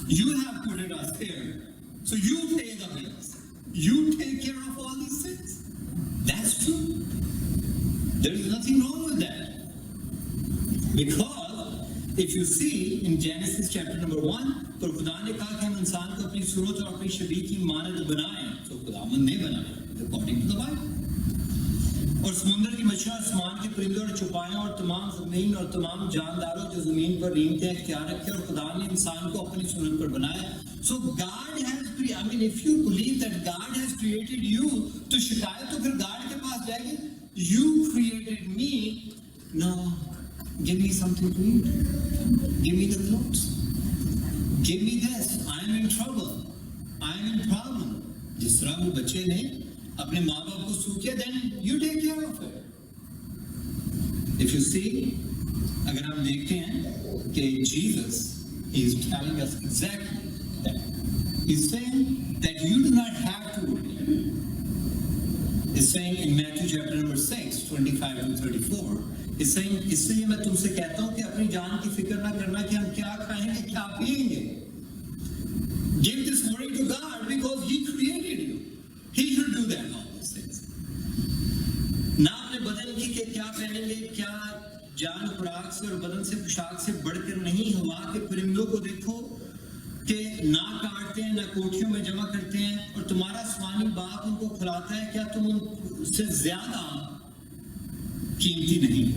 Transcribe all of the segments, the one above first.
You have put it us here. So you pay the bills. You take care of all these things. That's true. There is nothing wrong with that. Because if you see in Genesis chapter number 1, तो खुदा ने कहा कि हम इंसान को अपनी सूरत और अपनी शबीह की मानद बनाएं, तो खुदावंद ने बनाया according to the Bible. और समुद्र की मछलियां, आसमान के परिंदों और चौपायों और तमाम जमीन और तमाम जानदारों जो जमीन पर रेंगते हैं इख्तियार रखे, और खुदा ने इंसान को अपनी सूरत पर बनाया. So God has, I mean, if you believe that God has created you, तो शिकायत तो फिर God के पास जाएगी. You created me, now give me something to eat. Give me the clothes. Give me this. I am in trouble. I am in problem. जिस तरह वो बच्चे ने अपने माँ बाप को सूख किया, then you take care of it. If you see, अगर हम देखते हैं कि Jesus is telling us exactly that. He's saying that you do not have to worry. He's saying in Matthew chapter number 6, 25 to 34, he's saying, इसलिए मैं तुमसे कहता हूँ कि अपनी जान की फिक्र ना करना कि हम क्या खाएंगे, क्या पिएंगे. Give this worry to God because He created you. He should do that, all these things. ना अपने बदन की के क्या पहनेंगे, क्या जान खुराक से और बदन से पोशाक से बढ़कर नहीं. हवा के परिंदों को देखो कि ना काटते हैं, ना कोठियों में जमा करते हैं, और तुम्हारा आसमानी बाप उनको खिलाता है. क्या तुम उनसे ज्यादा कीमती नहीं?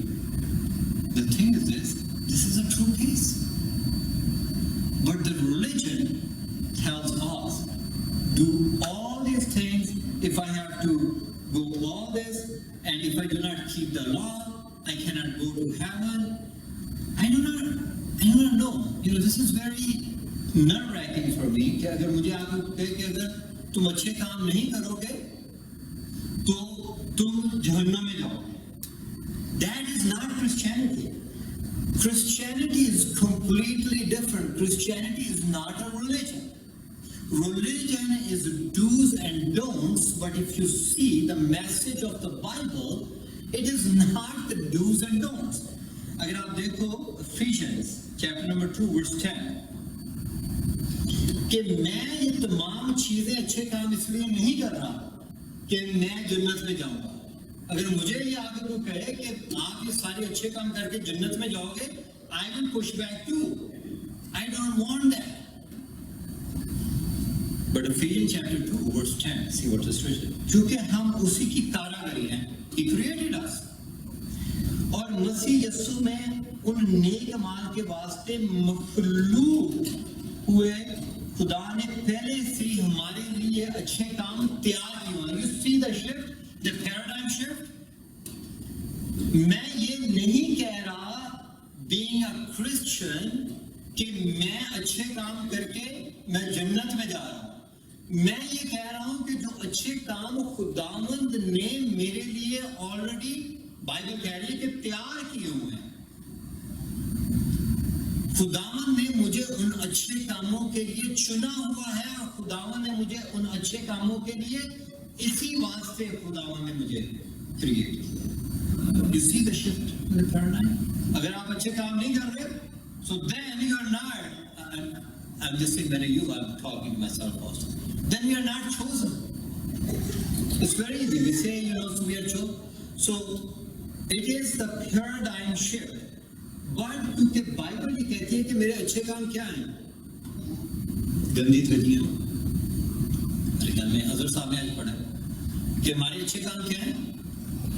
The thing is this is a true case. But the religion tells us, do all these things. If I have to go all this, and if I do not keep the law, I cannot go to heaven. I do not know. You know, this is very nerve-wracking for me. कि अगर मुझे आप कहे कि अगर तुम अच्छे काम नहीं करोगे तो तुम जहन्नम में जाओगे. That is not Christianity. Christianity is completely different. Christianity is not a religion. Religion is do's and don'ts, but if you see the message of the Bible, it is not the do's and don'ts. अगर आप देखो Ephesians chapter number 2 verse 10, कि मैं ये तमाम चीजें अच्छे काम इसलिए नहीं कर रहा कि मैं जन्नत में जाऊंगा. अगर मुझे ये आगे को कहे कि आप ये सारे अच्छे काम करके जन्नत में जाओगे, I will push back too. I don't want that. But Ephesians chapter 2 verse 10, see what is written. क्योंकि हम उसी की कारागरी हैं. He created us. और मसीह यीशु में उन नेक माल के वास्ते मखलूक हुए खुदा ने पहले से हमारे लिए अच्छे काम तैयार किए. You see the shift, the paradigm shift. मैं ये नहीं कह रहा being a Christian कि मैं अच्छे काम करके मैं जन्नत में जा रहा हूं. मैं ये कह रहा हूं कि जो अच्छे काम खुदावंद ने मेरे लिए ऑलरेडी बाइबल कह रही है कि तैयार किए हुए हैं. खुदावंद ने मुझे उन अच्छे कामों के लिए चुना हुआ है, और खुदावंद ने मुझे उन अच्छे कामों के लिए इसी वास्ते खुदावंद ने मुझे क्रिएट किया. You see the shift in the paradigm? अगर आप अच्छे काम नहीं कर रहे, so then you are not. I'm just saying that you. I'm talking to myself also. Then you are not chosen. It's very easy. We say, you know, so we are chosen. So it is the paradigm shift. But क्योंकि Bible ये कहती है कि मेरे अच्छे काम क्या हैं? गंदी धजियां. मेरे ख्याल में हजरत साहब ने आज पढ़ा कि हमारे अच्छे काम क्या हैं?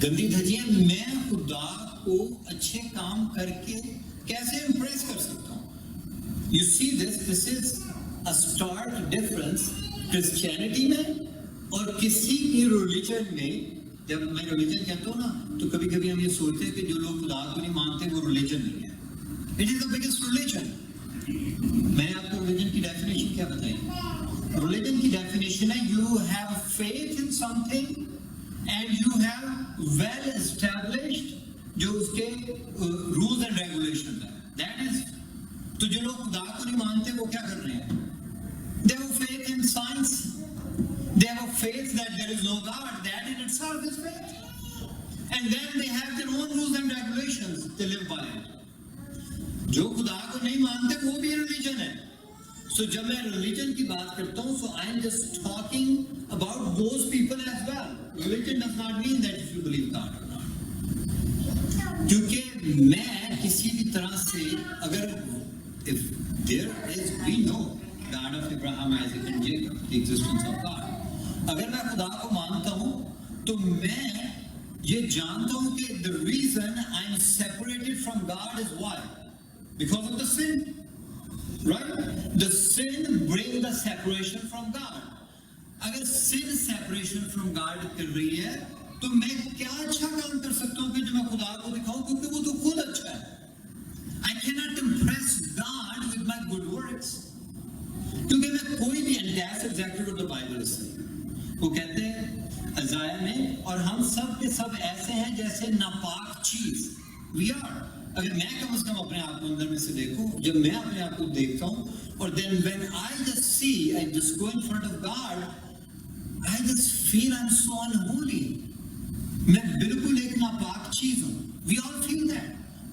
गंदी धजियां. मैं खुदा को अच्छे काम करके कैसे इम्प्रेस कर सकता हूँ? You see this is a stark difference Christianity में और किसी भी religion में. जब मैं religion कहता हूँ ना, तो कभी कभी हम ये सोचते हैं कि जो लोग खुदा को नहीं मानते वो religion नहीं है. It is the biggest religion. मैंने आपको religion की definition क्या बताई? Religion की definition है you have faith in something and you have well established जो उसके rules and regulations हैं. That is. तो जो लोग खुदा को नहीं मानते वो क्या कर रहे हैं? They have faith in science. They have a faith that there is no God. That in itself is faith. And then they have their own rules and regulations they live by. जो खुदा को नहीं मानते वो भी religion है. So जब मैं religion की बात करता हूँ, so I am just talking about those people as well. Religion does not mean that if you believe God or not. क्योंकि मैं किसी भी तरह से अगर if there is, we know God of Abraham, Isaac and Jacob, the existence of God. अगर मैं खुदा को मानता हूँ, तो मैं ये जानता हूँ कि the reason I am separated from God is why? Because of the sin. Right? The sin brings the separation from God. अगर sin separation from God कर रही है, तो मैं क्या अच्छा काम कर सकता हूँ कि जो मैं खुदा को दिखाऊं, क्योंकि वो तो खुद अच्छा है. I cannot impress God with my good works. क्योंकि मैं कोई भी, and that's exactly what the Bible is saying. वो कहते हैं अज़ाया में, और हम सब के सब ऐसे हैं जैसे नापाक चीज. We are. अगर मैं कम से कम अपने आप को अंदर में से देखूं, जब मैं अपने आप को देखता हूं, और then when I just see, I just go in front of God, I just feel I'm so unholy. मैं बिल्कुल एक नापाक चीज हूं. We all feel that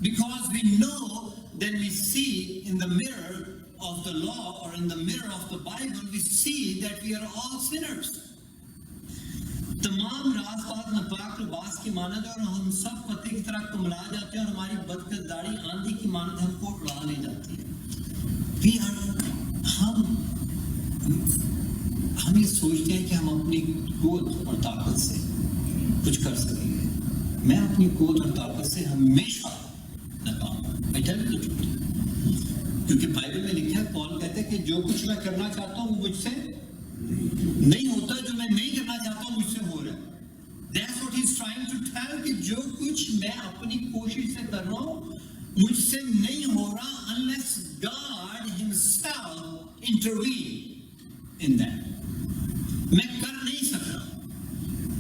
because we know, then we see in the mirror of the law or in the mirror of the Bible, we see that we are all sinners. तमाम रास्तात नापाक लिबास की मानद है, और हम सब पति की तरह कमला जाते हैं, और हमारी बदकिरदारी आंधी की मानद हमको उड़ा ले जाती है. हम ये सोचते हैं कि हम अपनी कुव्वत और ताकत से कुछ कर सकेंगे. मैं अपनी कुव्वत और ताकत से हमेशा नाकाम हूं. I tell you the truth. क्योंकि बाइबल में लिखा है, पॉल कहते हैं कि जो कुछ मैं करना चाहता हूँ मुझसे नहीं होता, जो मैं नहीं करना चाहता हूँ मुझसे हो रहा है. That's what he's trying to tell, कि जो कुछ मैं अपनी कोशिश से कर रहा हूँ मुझसे नहीं हो रहा, unless God himself intervene in that. मैं कर नहीं सकता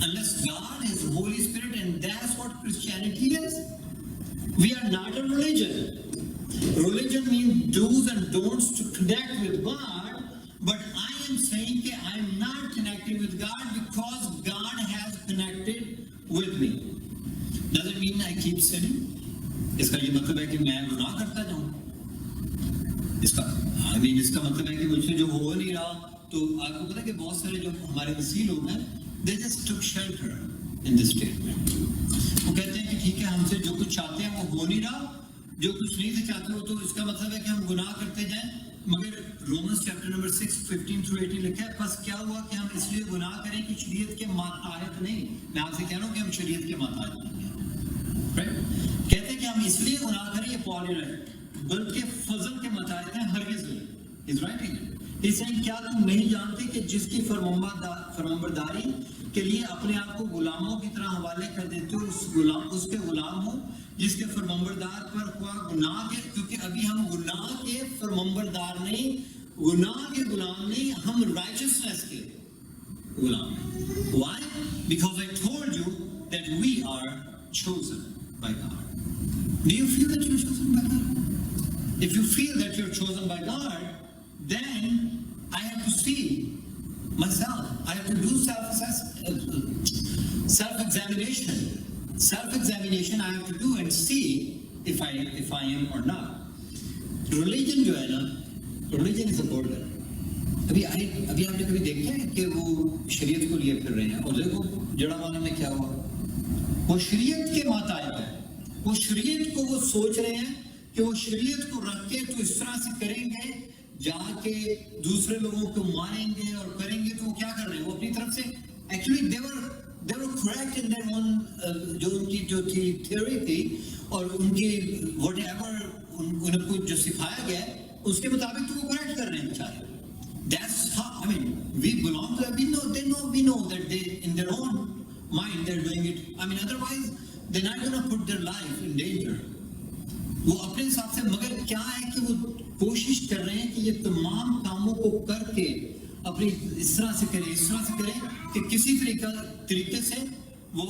unless God is Holy Spirit, and that's what Christianity is. We are not a religion. Religion means do's and don'ts to connect with God, but I am saying that I am not connected with God because God has connected with me. Does it mean I keep sinning? इसका ये मतलब है कि मैं गुनाह करता जाऊं? इसका मतलब है कि मुझसे जो हो नहीं रहा, तो आपको पता है कि बहुत सारे जो हमारे मसीह लोग हैं, they just took shelter in this statement. वो कहते हैं कि ठीक है, हमसे जो कुछ चाहते हैं वो हो नहीं रहा, जो कुछ नहीं से चाहते हो, तो इसका मतलब है कि हम गुनाह करते जाएं. मगर रोमन्स चैप्टर नंबर 6 15-18 लिखा है, बस क्या हुआ कि हम इसलिए गुनाह करें कि शरीयत के माताहत नहीं. मैं आपसे कह रहा हूं कि हम शरीयत के माताहत नहीं हैं. राइट? कहते हैं कि हम इसलिए गुनाह करें, ये पॉल कह रहा है, बल्कि फजल के माताहत हैं, हरगिज नहीं. Is writing. इसलिए क्या तुम नहीं जानते कि जिसकी फरमाबरदारी के लिए अपने आप को गुलामों की तरह हवाले कर देते हो, उसके गुलाम हो जिसके फरमाबरदार पर हुआ गुनाह के. क्योंकि अभी हम गुनाह के फरमाबरदार नहीं, गुनाह के गुलाम नहीं, हम राइचसनेस के गुलाम. Why? Because I told you that we are chosen by God. Do you feel that you're chosen by God? If you feel that you're chosen by God, then I have to see myself. I have to do self-examination. Self-examination I have to do and see if I am or not. Religion जो है ना, religion is a border. अभी आपने कभी देखा है कि वो शरीयत को लिए फिर रहे हैं, और देखो जड़ावाना में क्या हुआ, वो शरीयत के माताए हैं, वो शरीयत को वो सोच रहे हैं कि वो शरीयत को रख के तो इस तरह से करेंगे, जाके दूसरे लोगों को मारेंगे और करेंगे. तो वो क्या कर रहे हैं, वो अपनी तरफ से actually they were correct in their own जो उनकी जो थी theory थी, और उनकी whatever उनको जो सिखाया गया उसके मुताबिक तो वो correct कर रहे हैं बेचारे. That's how, I mean, we belong to them. We know that they, in their own mind, they're doing it. I mean, otherwise, they're not going to put their life in danger. वो अपने हिसाब से, मगर क्या है कि वो कोशिश कर रहे हैं कि ये तमाम कामों को करके अपनी इस तरह से करें कि किसी तरीके से वो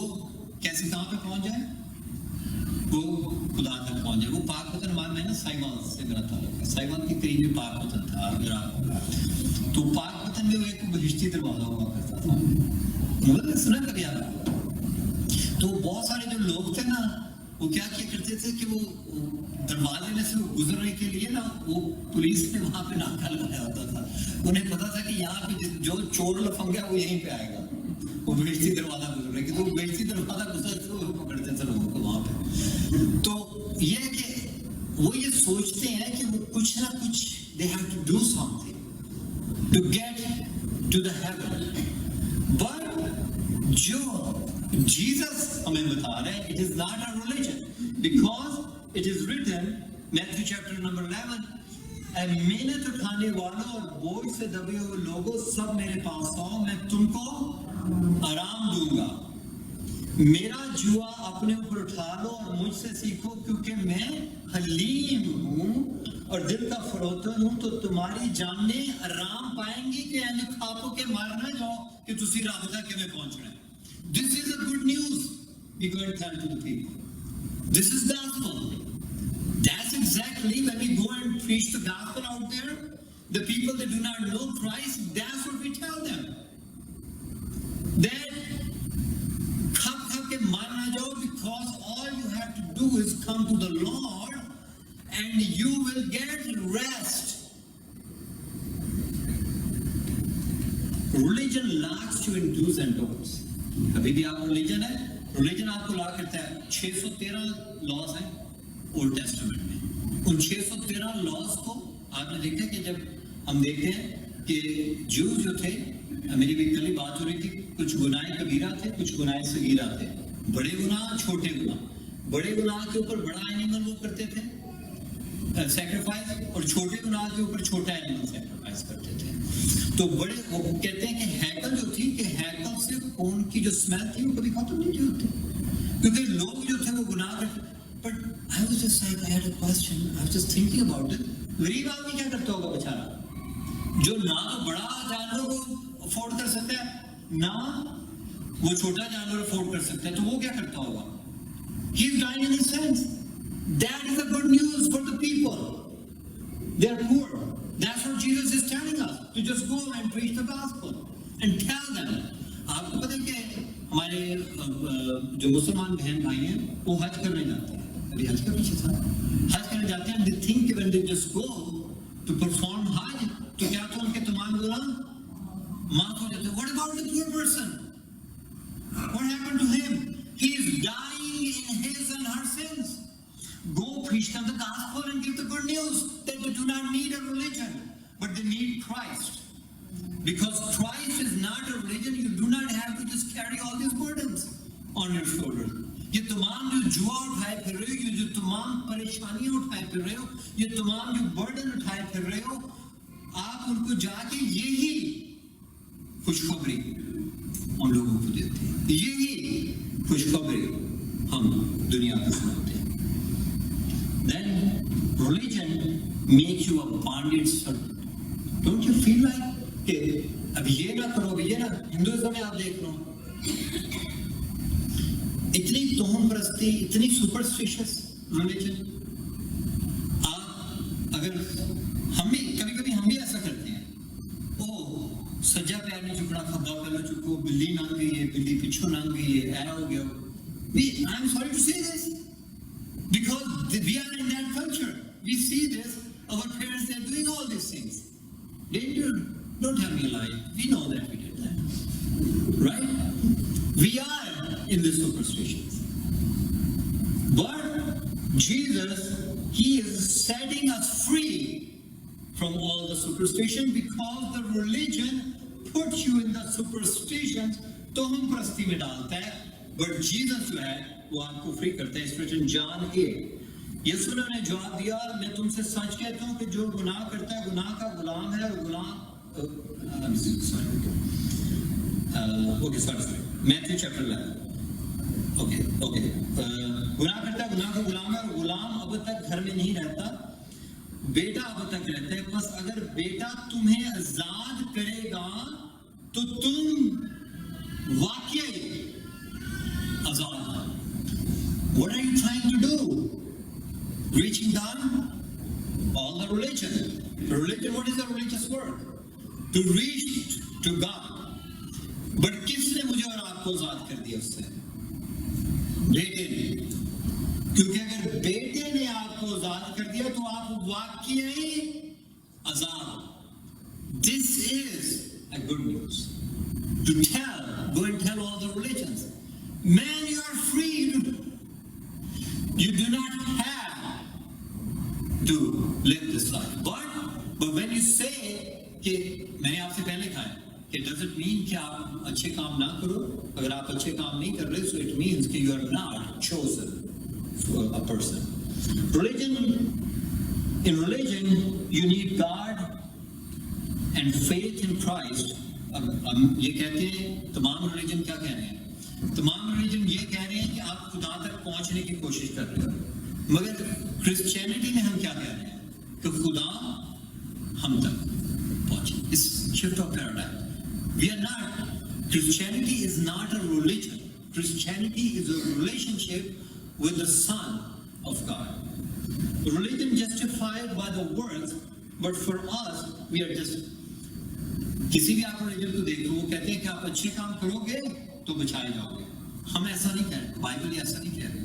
कैसे कहाँ पे पहुंच जाए, वो खुदा तक पहुंच जाए. वो पाक वतन मान में ना साइवान से मेरा ताल्लुक है. साइवान के करीब भी पाक वतन था मेरा. तो पाक वतन में वो एक बहिश्ती दरवाजा हुआ करता था, मतलब सुना कभी आपने? तो बहुत सारे जो लोग थे ना, वो क्या किया करते थे कि वो दरवाजे में से वो गुजरने के लिए ना, वो पुलिस ने वहां पे नाका लगाया होता था। उन्हें पता था कि यहाँ पे जो चोर लफंगा वो यहीं पे आएगा, वो बेइज्जती दरवाजा गुजरने की, तो बेइज्जती दरवाजा गुजरते हुए पकड़ते थे लोगों को वहां पे। तो ये है कि वो ये सोचते हैं कि वो कुछ ना कुछ they have to do something to get to the heaven. But जो जीसस हमें बता रहे हैं, it is not a religion, because it is written Matthew chapter number 11, मेहनत उठाने वालों और बोझ से दबे हुए लोगों, सब मेरे पास आओ, मैं तुमको आराम दूंगा। मेरा जुआ अपने ऊपर उठा लो और मुझसे सीखो, क्योंकि मैं हलीम हूं और दिल का फरोतन हूं, तो तुम्हारी जानें आराम पाएंगी कि यानी खापो के मार ना जाओ कि तुसी राबता के में पहुंच रहे हैं। This is a good news we go and tell to the people. This is gospel. That's exactly when we go and preach the gospel out there, the people that do not know Christ, that's what we tell them. That khap ke maar na jao, because all you have to do is come to the Lord and you will get rest. Religion lacks to in do's and don'ts. अभी भी आप religion है, religion आपको ला करता है। 613 laws हैं old testament में। उन 613 लॉज को आपने देखा कि जब हम देखते हैं कि जूस जो थे, मेरी भी कल बात हो रही थी, कुछ गुनाह कबीरा थे, कुछ गुनाह सगीरा थे, बड़े गुनाह छोटे गुनाह। बड़े गुनाह के ऊपर बड़ा एनिमल वो करते थे सैक्रिफाइस, और छोटे गुनाह के ऊपर छोटा एनिमल सैक्रिफाइस करते थे। तो बड़े वो कहते हैं कि हैकल जो थी, कि हैकल से खून की जो स्मेल थी वो कभी खत्म नहीं होती, क्योंकि लोग जो थे वो गुनाह करते। But I was just like, I had a question, I was just thinking about it. गरीब आदमी क्या करता होगा बेचारा, जो ना तो बड़ा जानवर को अफोर्ड कर सकता है ना वो छोटा जानवर अफोर्ड कर सकता है, तो वो क्या करता होगा? He is dying in a sense. That is a good news for the people, they are poor. That's what Jesus is telling us, to just go and preach the gospel and tell them. आपको पता है कि हमारे जो मुसलमान बहन भाई हैं वो हज करने जाते हैं। अभी हज का पीछे था, हज करने जाते हैं, they think when they just go to perform hajj, तो क्या तो उनके तमाम गुनाह माफ हो जाते हैं। What about the poor person? What happened to him? He is dying in his and her sins. Go preach them the gospel and give the good news that they do not need a religion, but they need Christ. Because Christ is not a religion, you do not have to just carry all these burdens on your shoulders. ये तमाम जो जुआ उठाए फिर रहे हो, ये जो तमाम परेशानियां उठाए फिर रहे हो, ये तमाम जो बर्डन उठाए फिर रहे हो, आप उनको जाके यही खुशखबरी उन लोगों को देते हैं, यही खुशखबरी हम दुनिया को सुनाते हैं। Then religion makes you a bondage servant. Don't you feel like कि अब ये ना करो, अब ये ना, हिंदुइज्म में आप देख लो इतनी तोहम परस्ती, इतनी सुपरस्टिशियस रिलीजन। आप अगर हम भी कभी हम भी ऐसा करते हैं, ओ सज्जा पैर नहीं चुकना, खब्बा पैर चुको, बिल्ली नांग गई है, बिल्ली पिछू नांग गई है, ऐ हो गया। I am sorry to say this, because we are in that culture. We see this. Our parents, they are doing all these things. Don't tell me a lie. We know that we did that, right? We are in the superstitions. But Jesus, He is setting us free from all the superstition, because the religion puts you in the superstitions, तो हम प्रस्ती में डालता है। But Jesus जो है वो आपको free करता है। इस वचन जान 8 यीशु ने जवाब दिया, मैं तुमसे सच कहता हूँ कि जो गुनाह करता है गुनाह का गुलाम है, और गुलाम मैथ्यू चैप्टर 11 गुनाह करता है गुनाह का गुलाम है, और गुलाम अब तक घर में नहीं रहता, बेटा अब तक रहता है। बस अगर बेटा तुम्हें आजाद करेगा तो तुम वाकई आजाद हो। What are you trying to do? Reaching down all the religion. Religion, what is the religious work? To reach to God. But किसने मुझे और आपको आजाद कर दिया उससे? बेटे ने। क्योंकि अगर बेटे ने आपको आजाद कर दिया तो आप वाकई ही आजाद। This is a good news to tell, go and tell all the religions, man, you are freed. You do not have to live this life. But when you say कि मैंने आपसे पहले कहा है कि does it mean कि आप अच्छे काम ना करो? अगर आप अच्छे काम नहीं कर रहे, so it means कि you are not chosen for a person. In religion, you need God and faith in Christ. अब हम ये कहते हैं, तमाम रिलीजन क्या कह रहे हैं? तमाम रिलीजन ये कह रहे हैं कि आप खुदा तक पहुंचने की कोशिश कर रहे हो, मगर क्रिश्चियनिटी में हम क्या कह रहे हैं कि खुदा हम तक पहुंचे। इस shift of paradigm, we are not, Christianity is not a religion. Christianity is a relationship with the Son of God. Religion justified by the works, but for us, we are just, किसी भी आप religion को देख लो, वो कहते हैं कि आप अच्छे काम करोगे तो बचाए जाओगे। हम ऐसा नहीं कह रहे, बाइबल ऐसा नहीं कह रहे।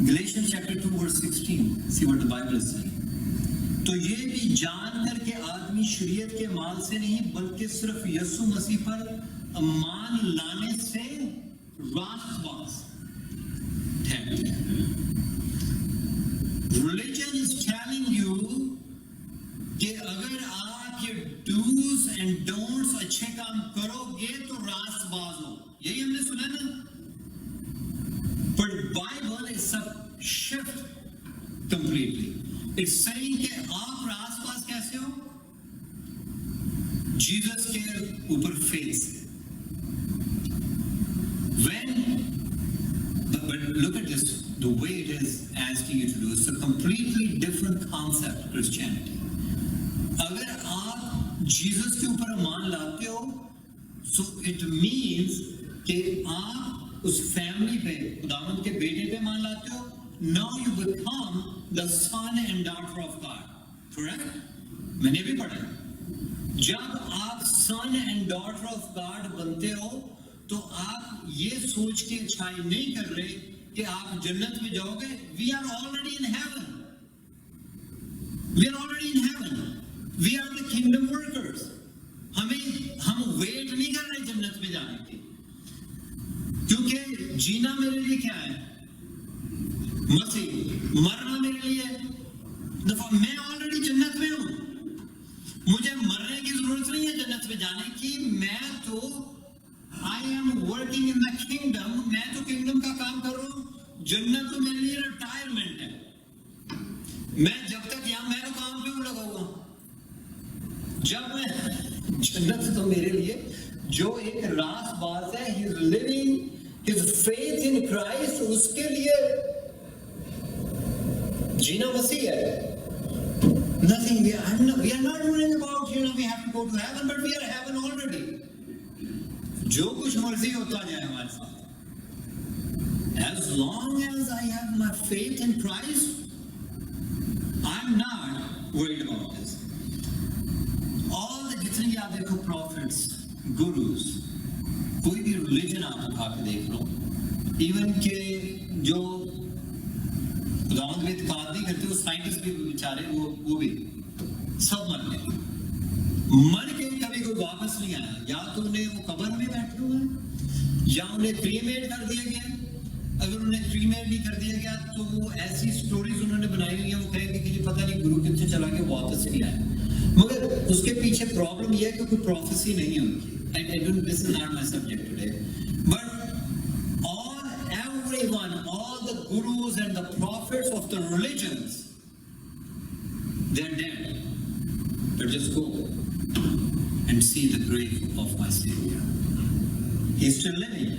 Galatians chapter 2 verse 16, see what the Bible is saying. तो ये भी जान कर के आदमी शरीयत के माल से नहीं बल्कि सिर्फ यीशु मसीह पर मान लाने से रास्तबाज ठहरते हैं। Religion is telling you कि अगर आप ये do's and don'ts अच्छे काम करोगे तो रास्तबाज हो, यही हमने सुना ना। But Bible is a shift completely. It's saying कि आप रास्तबाज कैसे हो? जीसस के ऊपर फेथ से। But look at this, the way it is asking you to do. It's a completely different concept, Christianity. अगर आप जीसस के ऊपर ईमान लाते हो, so it means कि आप उस फैमिली पे, खुदावंद के बेटे पे ईमान लाते हो। Now you become the son and daughter of God. Correct? मैंने भी पढ़ा। जब आप son and daughter of God बनते हो, तो आप ये सोच के अच्छाई नहीं कर रहे कि आप जन्नत में जाओगे। We are already in heaven. We are already in heaven. We are the kingdom workers. हम वेट नहीं कर रहे जन्नत में जाने की, क्योंकि जीना मेरे लिए क्या है? मसीह। मरना मेरे लिए दफा, मैं ऑलरेडी जन्नत में हूं, मुझे मरने की जरूरत नहीं है जन्नत में जाने की। मैं तो I am working in the kingdom, मैं तो किंगडम का काम कर रहा हूं। जन्नत तो मेरे लिए रिटायरमेंट है। मैं जब तक यहां, मैं तो काम पे लगा हुआ, जब मैं जन्नत तो मेरे लिए जो एक रास्तबाज है, he is living his faith in Christ, उसके लिए जीना मसीह है। Nothing, we are not worrying about, we have to go to heaven, but we are heaven already. जो कुछ मर्जी होता जाए हमारे साथ, as long as I have my faith in Christ, I'm not worried about this. All the जितने भी आप देखो prophets, gurus, कोई भी religion आप उठा के देख लो, even के जो खुदावंद में इत्मीनान नहीं करते, वो साइंटिस्ट भी बेचारे, वो भी सब मर गए। मर के कभी कोई वापस नहीं आया, या तो उन्हें वो कब्र में बैठे हुए हैं, या उन्हें क्रीमेट कर दिया गया। अगर उन्हें क्रीमेट नहीं कर दिया गया तो वो ऐसी स्टोरीज उन्होंने बनाई हुई है, वो कहेंगे कि पता नहीं गुरु कितने चला गया, वापस नहीं आया। मगर उसके पीछे प्रॉब्लम यह है कि कोई प्रोफेसी नहीं है उनकी। This is not my subject today, but everyone, all the gurus and the prophets of the religions, they're dead. But just go and see the grave of my Savior. He's still living.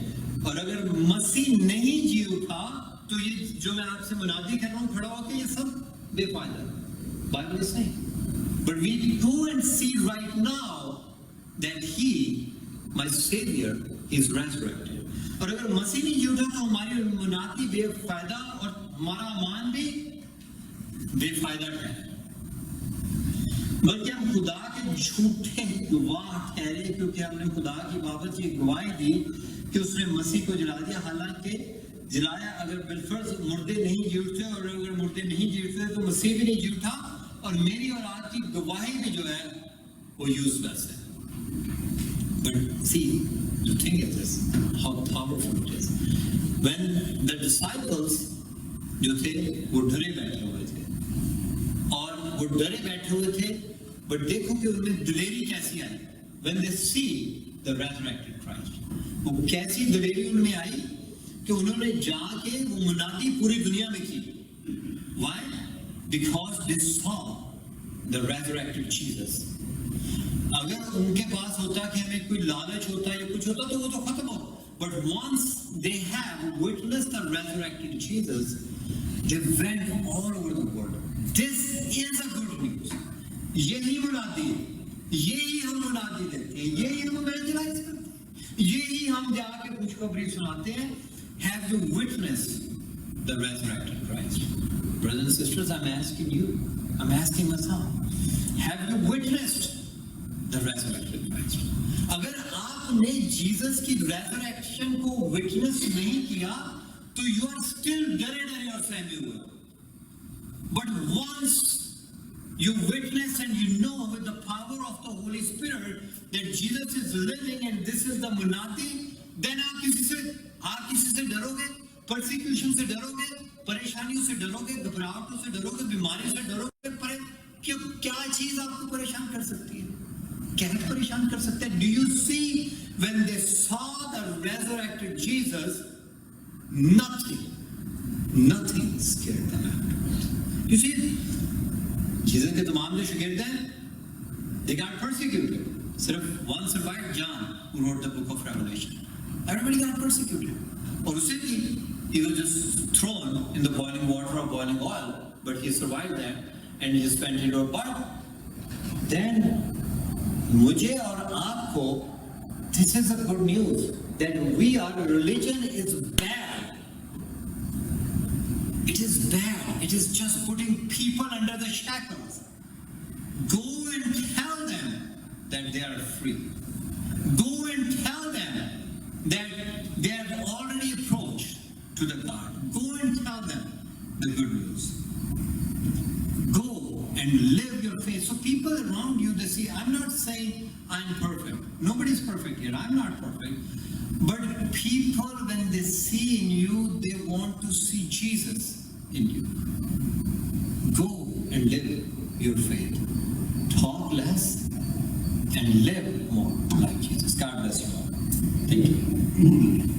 और अगर मसीह नहीं जी उठा तो ये जो मैं आपसे मुनादी कर रहा हूँ खड़ा होकर, ये सब बेफायदा। Bible is saying, but we go and see right now that He, my Savior, is resurrected. और अगर मसीह नहीं जी उठा तो हमारी मुनादी बेफायदा और हमारा मान भी बेफायदा है। बल्कि हम खुदा के झूठे गवाह ठहरे, क्योंकि हमने खुदा की बाबत ये गवाही दी कि उसने मसीह को जला दिया, हालांकि जलाया, अगर बिलफर्ज मुर्दे नहीं जी उठते, और अगर मुर्दे नहीं जी उठते तो मसीह भी नहीं जी उठा, और मेरी और आपकी गवाही भी जो है वो यूजलेस है। But see, the thing is this, how powerful it is. When the disciples जो थे वो डरे बैठे हुए थे, और वो डरे बैठे हुए थे, बट देखो कि उनमें दिलेरी कैसी आई। When they see the resurrected Christ, वो कैसी दिलेरी उनमें आई कि उन्होंने जाके वो मुनादी पूरी दुनिया में की। Why? Because they saw the resurrected Jesus. अगर उनके पास होता कि हमें कोई लालच होता या कुछ होता तो वो तो खत्म हो। But once they have witnessed the resurrected Jesus, they went all over the world. This is a good news. यही मुनादी है, यही हम मुनादी देते हैं, यही हम evangelize करते हैं, यही हम जाके खुशखबरी सुनाते हैं। Have you witnessed the resurrected Christ? Brothers and sisters, I'm asking you, I'm asking myself, have you witnessed the resurrected Christ? अगर आपने जीसस की resurrection को witness नहीं किया तो you are still डरे और सहमे हुए। But once you witness and you know with the power of the Holy Spirit that Jesus is living and this is the munadi, then आप किसी से डरोगे, persecution से डरोगे, परेशानियों से डरोगे, घबराहटों से डरोगे, बीमारी से डरोगे, पर क्या चीज आपको परेशान कर सकती है? क्या परेशान कर सकते हैं? Do you see when they saw the resurrected Jesus, nothing scared them afterwards. You see, Jesus के तमाम जो शागिर्द हैं, they got persecuted. सिर्फ one survived, John, who wrote the book of Revelation. Everybody got persecuted. और उसे भी, he was just thrown in the boiling water of boiling oil, but he survived that and he just went into a bottle. Then मुझे और आपको, this is a good news that our religion is bad. It is bad. It is just putting people under the shackles. Go and tell them that they are free. Go and tell them that they have already approached to the God. Go and tell them the good news. Go and live your faith. So people around you, they see, I'm not saying I'm perfect. Nobody's perfect here. I'm not perfect. But people, when they see in you, they want to see Jesus in you. Go and live your faith. Talk less and live more like Jesus. God bless you all. Thank you.